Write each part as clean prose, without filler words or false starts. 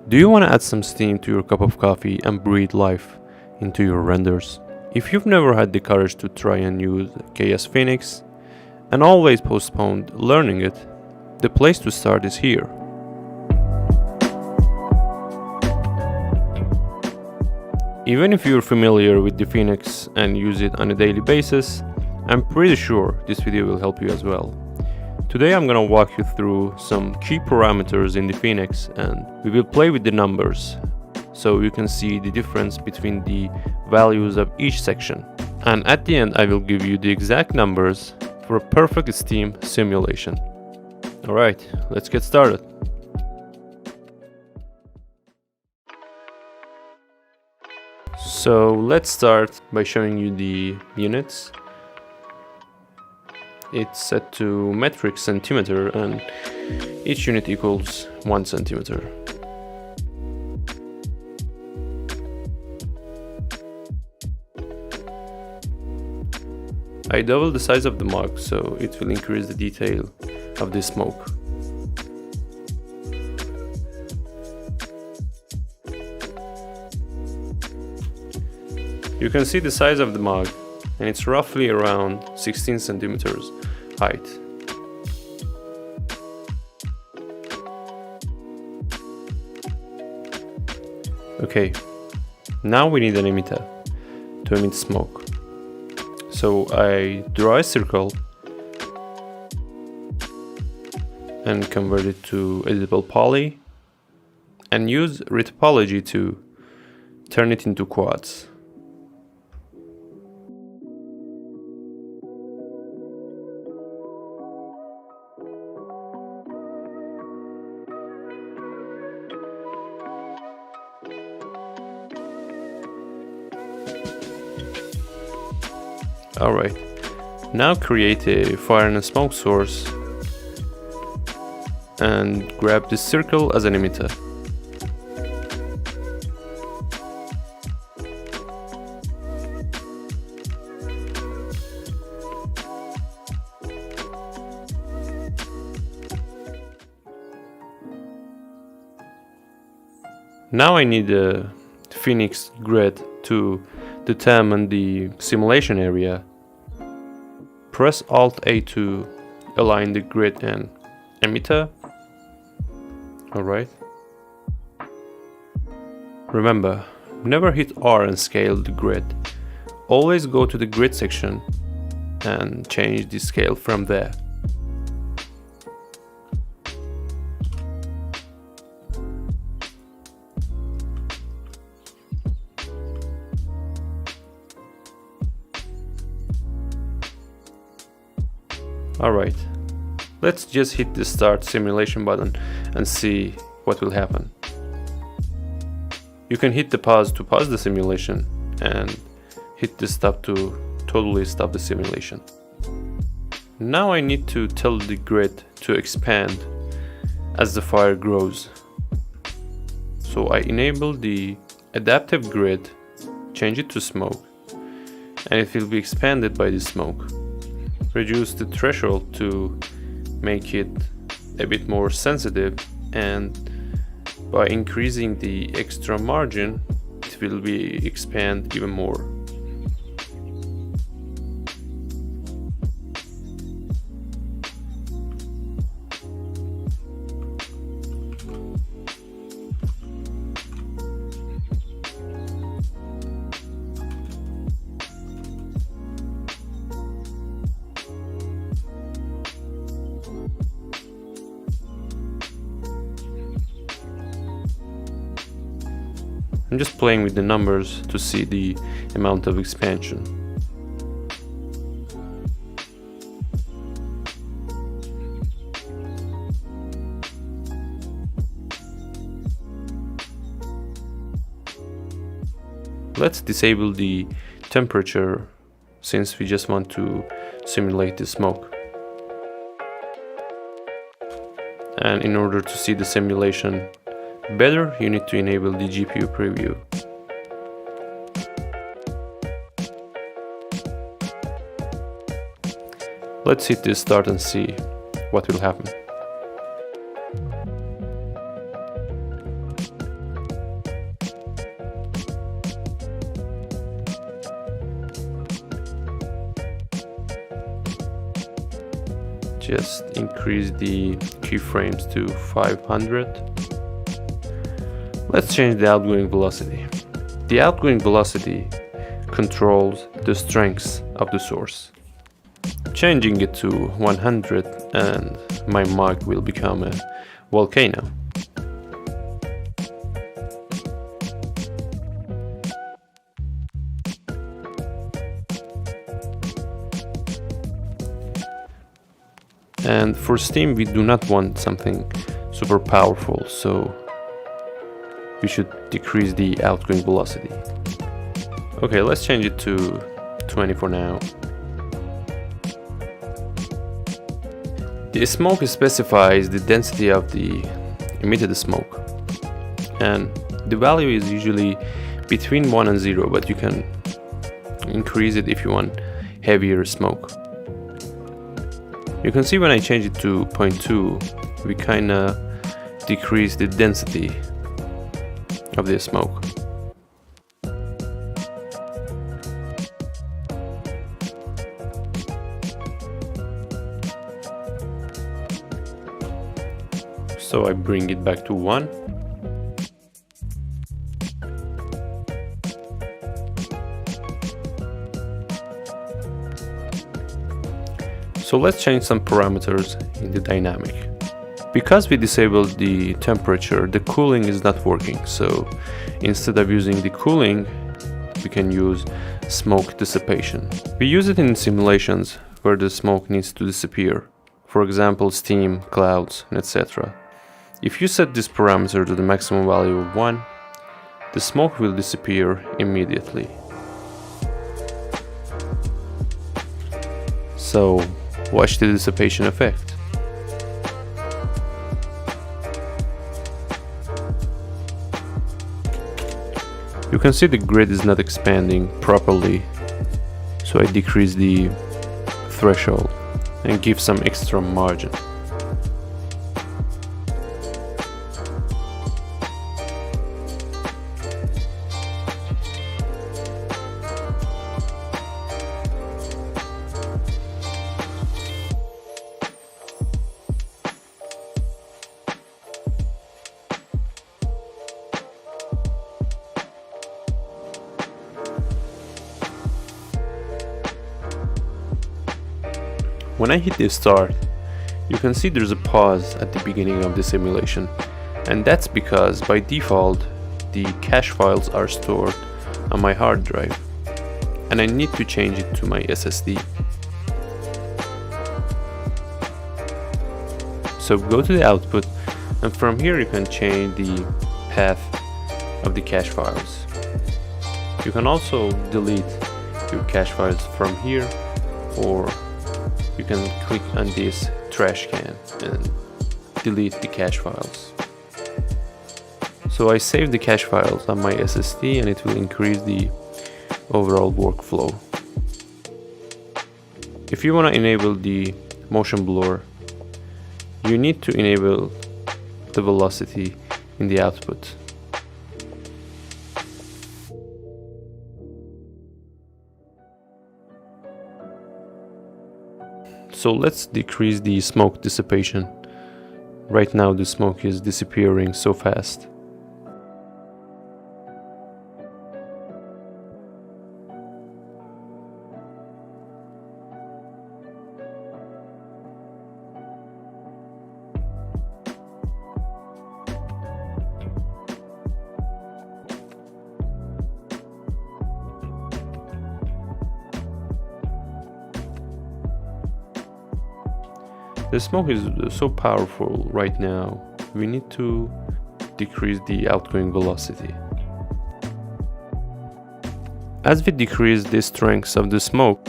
Do you want to add some steam to your cup of coffee and breathe life into your renders? If you've never had the courage to try and use Chaos Phoenix and always postponed learning it, the place to start is here. Even if you're familiar with the Phoenix and use it on a daily basis, I'm pretty sure this video will help you as well. Today I'm gonna walk you through some key parameters in the Phoenix and we will play with the numbers so you can see the difference between the values of each section. And at the end I will give you the exact numbers for a perfect steam simulation. Alright, let's get started. So let's start by showing you the units. It's set to metric centimeter and each unit equals 1 centimeter. I doubled the size of the mug so it will increase the detail of the smoke. You can see the size of the mug and it's roughly around 16 centimeters height. Okay, now we need an emitter to emit smoke. So I draw a circle and convert it to editable poly and use retopology to turn it into quads. Alright, now create a fire and a smoke source and grab this circle as an emitter. Now I need a Phoenix grid to determine the simulation area. Press Alt-A to align the grid and emitter. Alright. Remember, never hit R and scale the grid. Always go to the grid section and change the scale from there. Alright, let's just hit the start simulation button and see what will happen. You can hit the pause to pause the simulation and hit the stop to totally stop the simulation. Now I need to tell the grid to expand as the fire grows. So I enable the adaptive grid, change it to smoke, and it will be expanded by the smoke. Reduce the threshold to make it a bit more sensitive, and by increasing the extra margin it will be expand even more. I'm just playing with the numbers to see the amount of expansion. Let's disable the temperature since we just want to simulate the smoke. And in order to see the simulation better, you need to enable the GPU preview. Let's hit this start and see what will happen. just increase the keyframes to 500. Let's change the outgoing velocity. The outgoing velocity controls the strength of the source. Changing it to 100 and my mug will become a volcano. And for Steam, we do not want something super powerful, so we should decrease the outgoing velocity. Okay, let's change it to 20 for now. The smoke specifies the density of the emitted smoke, and the value is usually between 1 and 0, but you can increase it if you want heavier smoke. You can see when I change it to 0.2, we kinda decrease the density of the smoke. So I bring it back to 1. So let's change some parameters in the dynamic. Because we disabled the temperature, the cooling is not working. So instead of using the cooling, we can use smoke dissipation. We use it in simulations where the smoke needs to disappear. For example, steam, clouds, etc. If you set this parameter to the maximum value of 1, the smoke will disappear immediately. So watch the dissipation effect. You can see the grid is not expanding properly, so I decrease the threshold and give some extra margin. When I hit the start, you can see there's a pause at the beginning of the simulation, and that's because by default the cache files are stored on my hard drive and I need to change it to my SSD. So go to the output, and from here you can change the path of the cache files. You can also delete your cache files from here, or you can click on this trash can and delete the cache files. So I save the cache files on my SSD and it will increase the overall workflow. If you want to enable the motion blur, you need to enable the velocity in the output. So let's decrease the smoke dissipation. Right now the smoke is disappearing so fast. The smoke is so powerful right now, we need to decrease the outgoing velocity. As we decrease the strength of the smoke,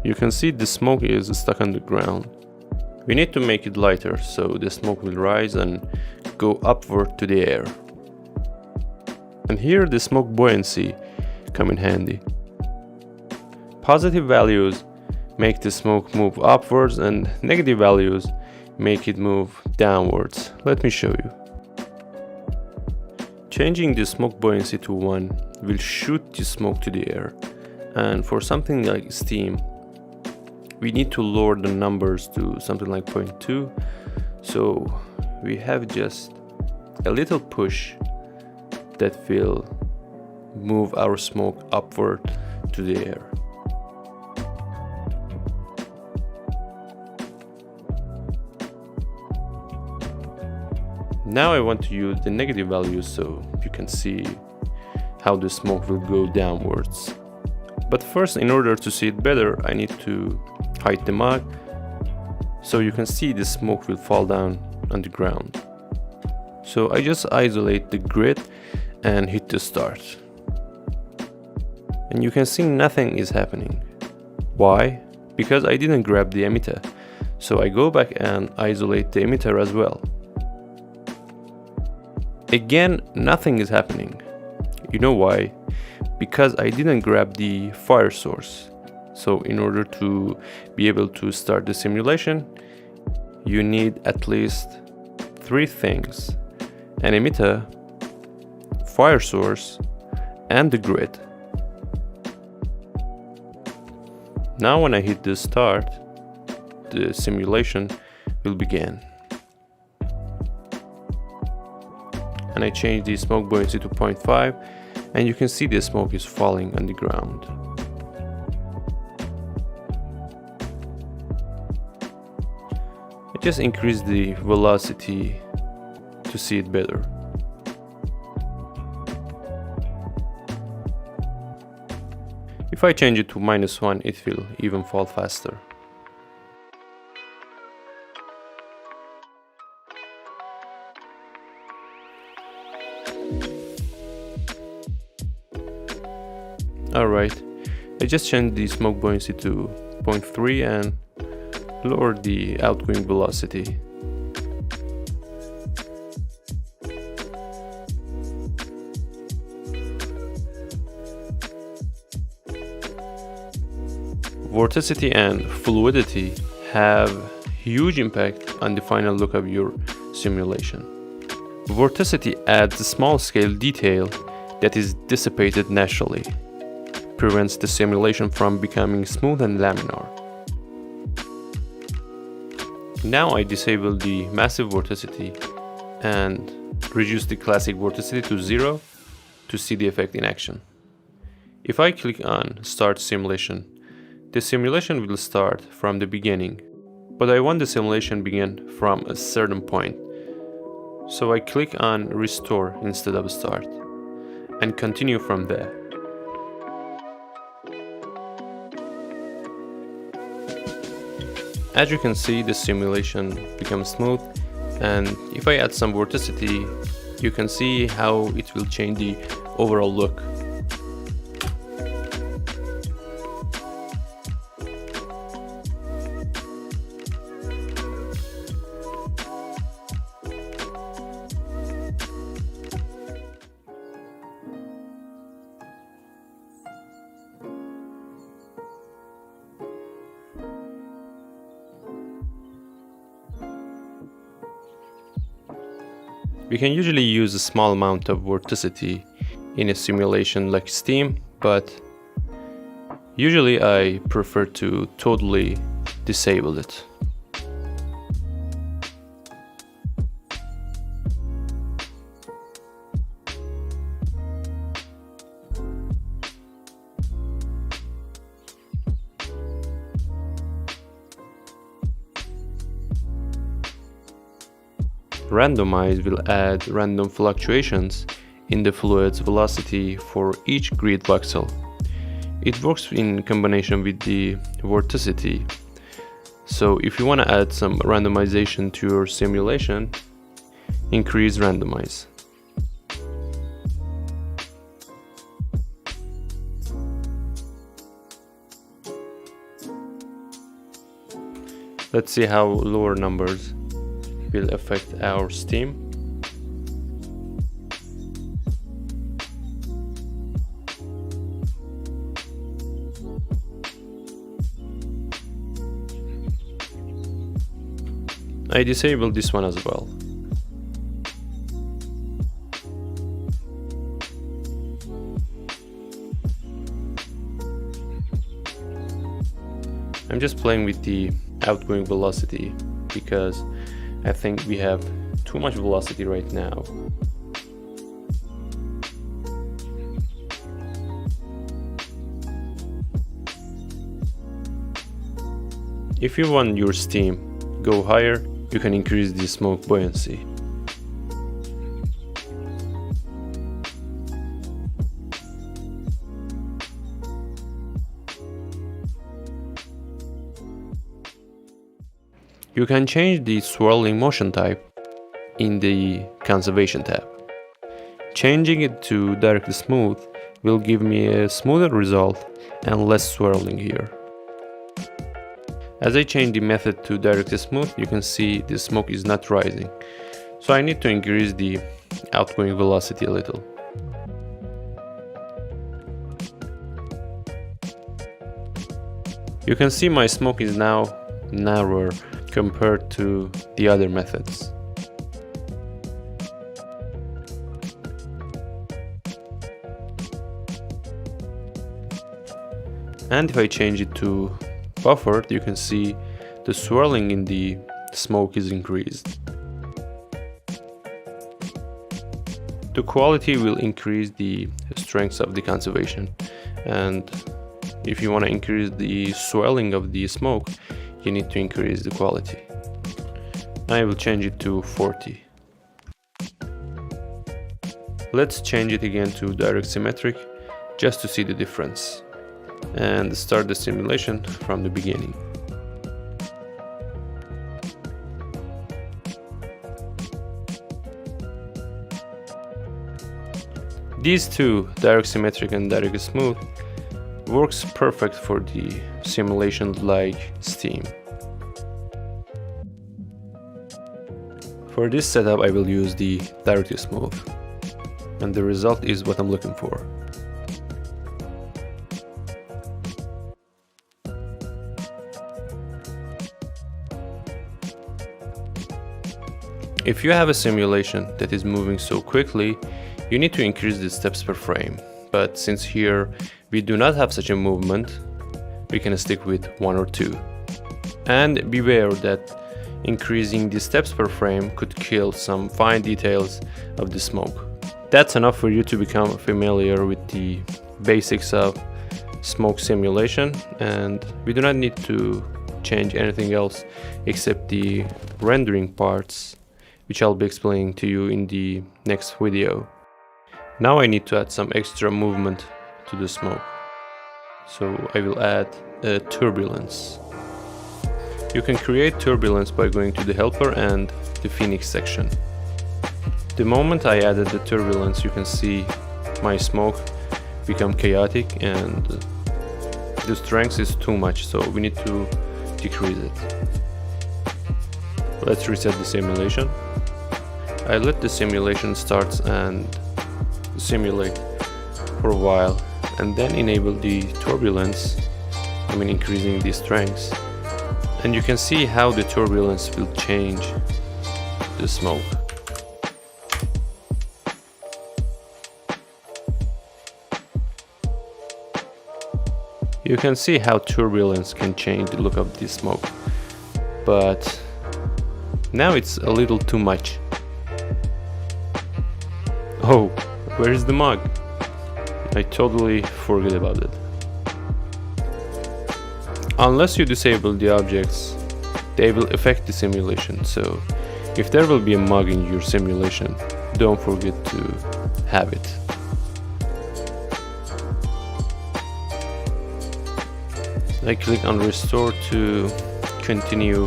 you can see the smoke is stuck on the ground. We need to make it lighter so the smoke will rise and go upward to the air. And here the smoke buoyancy come in handy. Positive values make the smoke move upwards and negative values make it move downwards. Let me show you. Changing the smoke buoyancy to 1 will shoot the smoke to the air, and for something like steam, we need to lower the numbers to something like 0.2. So we have just a little push that will move our smoke upward to the air. Now I want to use the negative values so you can see how the smoke will go downwards. But first, in order to see it better, I need to hide the mug so you can see the smoke will fall down on the ground. So I just isolate the grid and hit the start. And you can see nothing is happening. Why? Because I didn't grab the emitter. So I go back and isolate the emitter as well. Again, nothing is happening. You know why? Because I didn't grab the fire source. So in order to be able to start the simulation, you need at least 3 things: an emitter, fire source, and the grid. Now when I hit the start, the simulation will begin. And I change the smoke buoyancy to 0.5, and you can see the smoke is falling on the ground. I just increase the velocity to see it better. If I change it to -1, it will even fall faster. Alright, I just changed the smoke buoyancy to 0.3 and lowered the outgoing velocity. Vorticity and fluidity have huge impact on the final look of your simulation. Vorticity adds a small scale detail that is dissipated naturally, prevents the simulation from becoming smooth and laminar. Now I disable the massive vorticity and reduce the classic vorticity to 0 to see the effect in action. If I click on Start Simulation, the simulation will start from the beginning, but I want the simulation begin from a certain point. So I click on Restore instead of Start and continue from there. As you can see, the simulation becomes smooth, and if I add some vorticity, you can see how it will change the overall look. We can usually use a small amount of vorticity in a simulation like Steam, but usually I prefer to totally disable it. Randomize will add random fluctuations in the fluid's velocity for each grid voxel. It works in combination with the vorticity. So if you want to add some randomization to your simulation, increase randomize. Let's see how lower numbers will affect our steam. I disabled this one as well. I'm just playing with the outgoing velocity because I think we have too much velocity right now. If you want your steam go higher, you can increase the smoke buoyancy. You can change the swirling motion type in the conservation tab. Changing it to directly smooth will give me a smoother result and less swirling here. As I change the method to directly smooth, you can see the smoke is not rising. So I need to increase the outgoing velocity a little. You can see my smoke is now narrower compared to the other methods. And if I change it to buffered, you can see the swirling in the smoke is increased. The quality will increase the strength of the conservation, and if you want to increase the swirling of the smoke, you need to increase the quality. I will change it to 40. Let's change it again to direct symmetric just to see the difference, and start the simulation from the beginning. These two, direct symmetric and direct smooth, works perfect for the simulations like steam. For this setup I will use the directly smooth, and the result is what I'm looking for. If you have a simulation that is moving so quickly, you need to increase the steps per frame. But since here we do not have such a movement, we can stick with 1 or 2. And beware that increasing the steps per frame could kill some fine details of the smoke. That's enough for you to become familiar with the basics of smoke simulation, and we do not need to change anything else except the rendering parts, which I'll be explaining to you in the next video. Now I need to add some extra movement to the smoke. So I will add a turbulence. You can create turbulence by going to the helper and the Phoenix section. The moment I added the turbulence, you can see my smoke become chaotic and the strength is too much, so we need to decrease it. Let's reset the simulation. I let the simulation start and simulate for a while, and then enable the turbulence, increasing the strength, and you can see how the turbulence will change the smoke. You can see how turbulence can change the look of the smoke, but now it's a little too much. Oh, where is the mug? I totally forget about it. Unless you disable the objects, they will affect the simulation, so if there will be a mug in your simulation, don't forget to have it. I click on restore to continue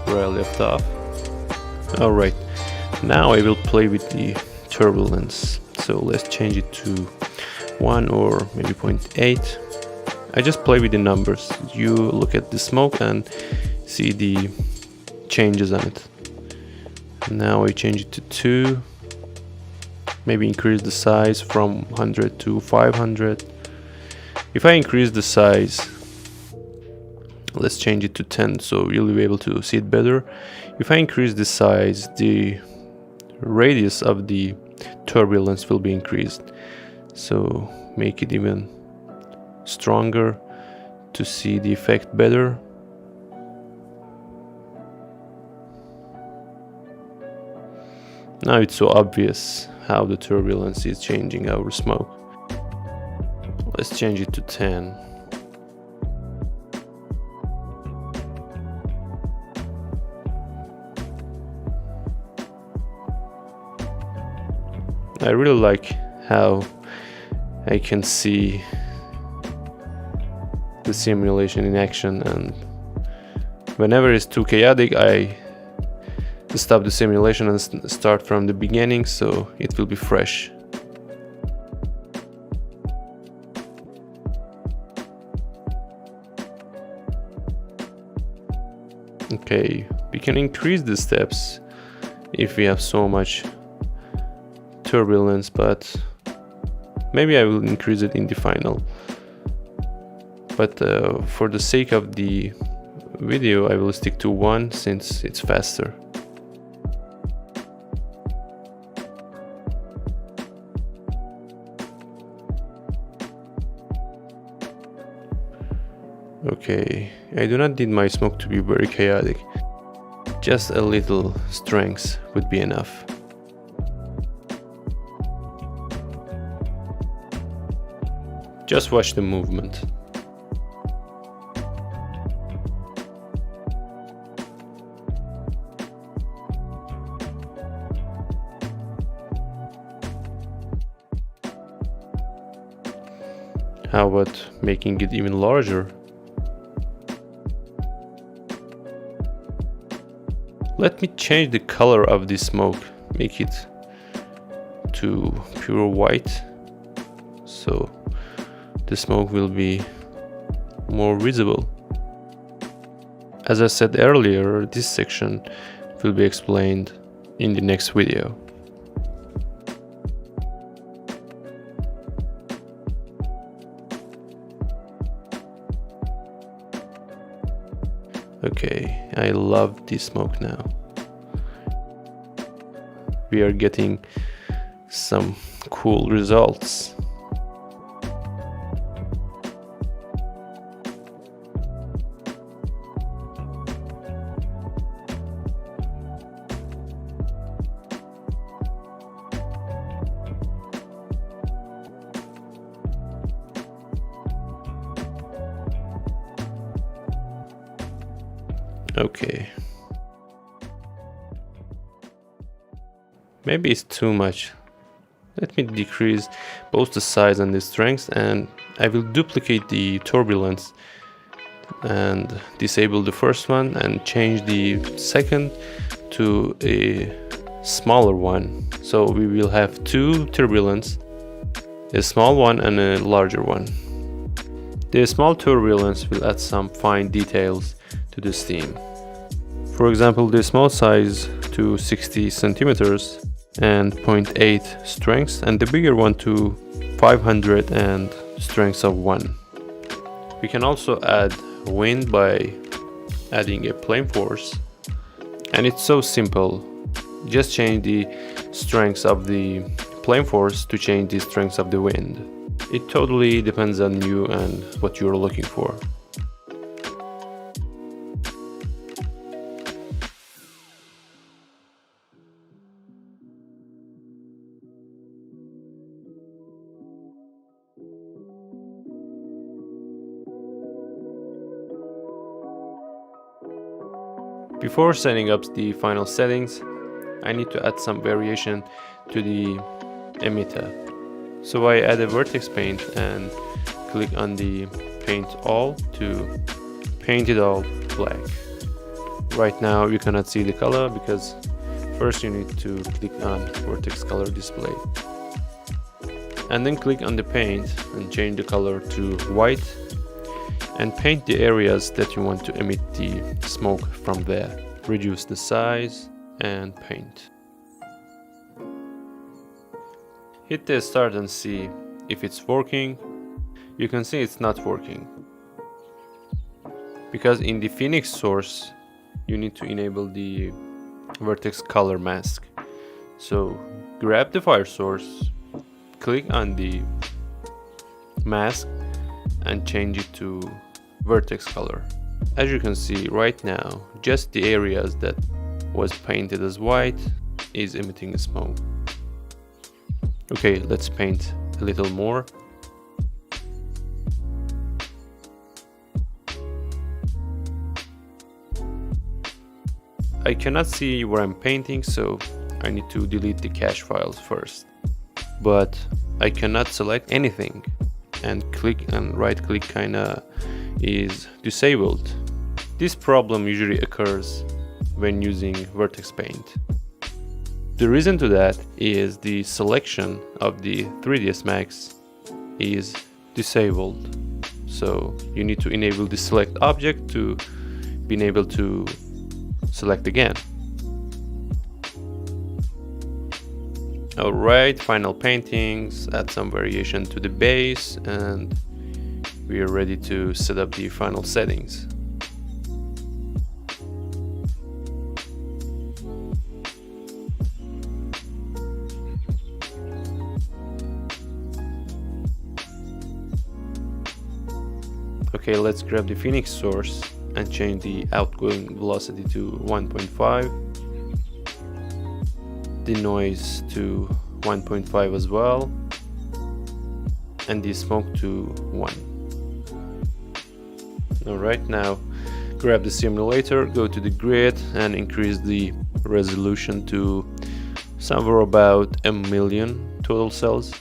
where I left off. Alright, now I will play with the turbulence. So let's change it to 1 or maybe 0.8. I just play with the numbers. You look at the smoke and see the changes on it. Now I change it to 2. Maybe increase the size from 100 to 500. If I increase the size, let's change it to 10 so you'll be able to see it better. If I increase the size, the radius of the turbulence will be increased, so make it even stronger to see the effect better. Now it's so obvious how the turbulence is changing our smoke. Let's change it to 10. I really like how I can see the simulation in action, and whenever it's too chaotic, I stop the simulation and start from the beginning, so it will be fresh. Okay, we can increase the steps if we have so much turbulence, but maybe I will increase it in the final. But for the sake of the video, I will stick to 1 since it's faster. Okay, I do not need my smoke to be very chaotic. Just a little strength would be enough. Just watch the movement. How about making it even larger? Let me change the color of this smoke, make it to pure white, so the smoke will be more visible. As I said earlier, this section will be explained in the next video. Okay, I love this smoke now. We are getting some cool results. Okay. Maybe it's too much. Let me decrease both the size and the strength, and I will duplicate the turbulence and disable the first one and change the second to a smaller one. So we will have 2 turbulence, a small one and a larger one. The small turbulence will add some fine details to the steam. For example, the small size to 60 centimeters and 0.8 strength, and the bigger one to 500 and strength of 1. We can also add wind by adding a plane force, and it's so simple. Just change the strength of the plane force to change the strength of the wind. It totally depends on you and what you're looking for. Before setting up the final settings, I need to add some variation to the emitter. So I add a vertex paint and click on the paint all to paint it all black. Right now you cannot see the color because first you need to click on vertex color display. And then click on the paint and change the color to white and paint the areas that you want to emit the smoke from there. Reduce the size and paint. Hit the start and see if it's working. You can see it's not working because in the Phoenix source you need to enable the vertex color mask. So grab the fire source, click on the mask and change it to vertex color. As you can see right now, just the areas that was painted as white is emitting smoke. Okay, let's paint a little more. I cannot see where I'm painting, so I need to delete the cache files first. But I cannot select anything, and click and right click kinda is disabled. This problem usually occurs when using vertex paint. The reason to that is the selection of the 3ds Max is disabled. So you need to enable the select object to be able to select again. Alright, final paintings, add some variation to the base, and we are ready to set up the final settings. Okay, let's grab the Phoenix source and change the outgoing velocity to 1.5, the noise to 1.5 as well, and the smoke to 1. Alright, now grab the simulator, go to the grid and increase the resolution to somewhere about 1,000,000 total cells.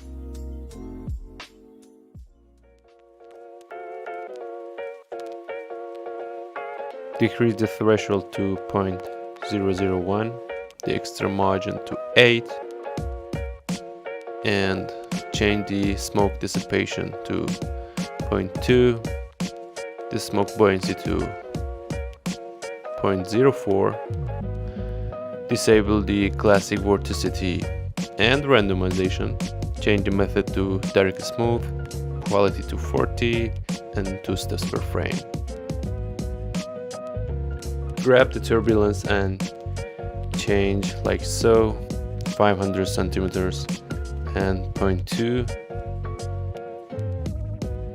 Decrease the threshold to 0.001, the extra margin to 8, and change the smoke dissipation to 0.2, the smoke buoyancy to 0.04, disable the classic vorticity and randomization, change the method to direct smooth, quality to 40, and 2 steps per frame. Grab the turbulence and change like so, 500 centimeters and 0.2,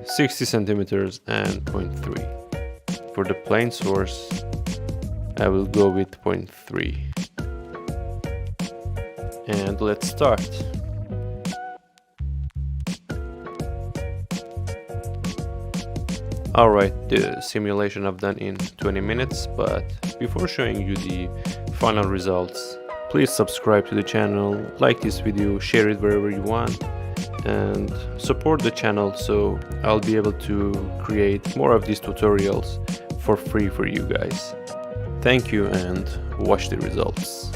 60 centimeters and 0.3. For the plane source, I will go with 0.3. And let's start. Alright, the simulation I've done in 20 minutes, but before showing you the final results, please subscribe to the channel, like this video, share it wherever you want, and support the channel so I'll be able to create more of these tutorials for free for you guys. Thank you and watch the results.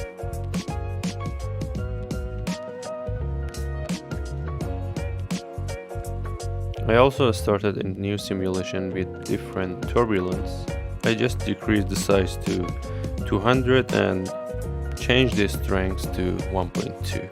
I also started a new simulation with different turbulence. I just decreased the size to 200 and changed the strength to 1.2.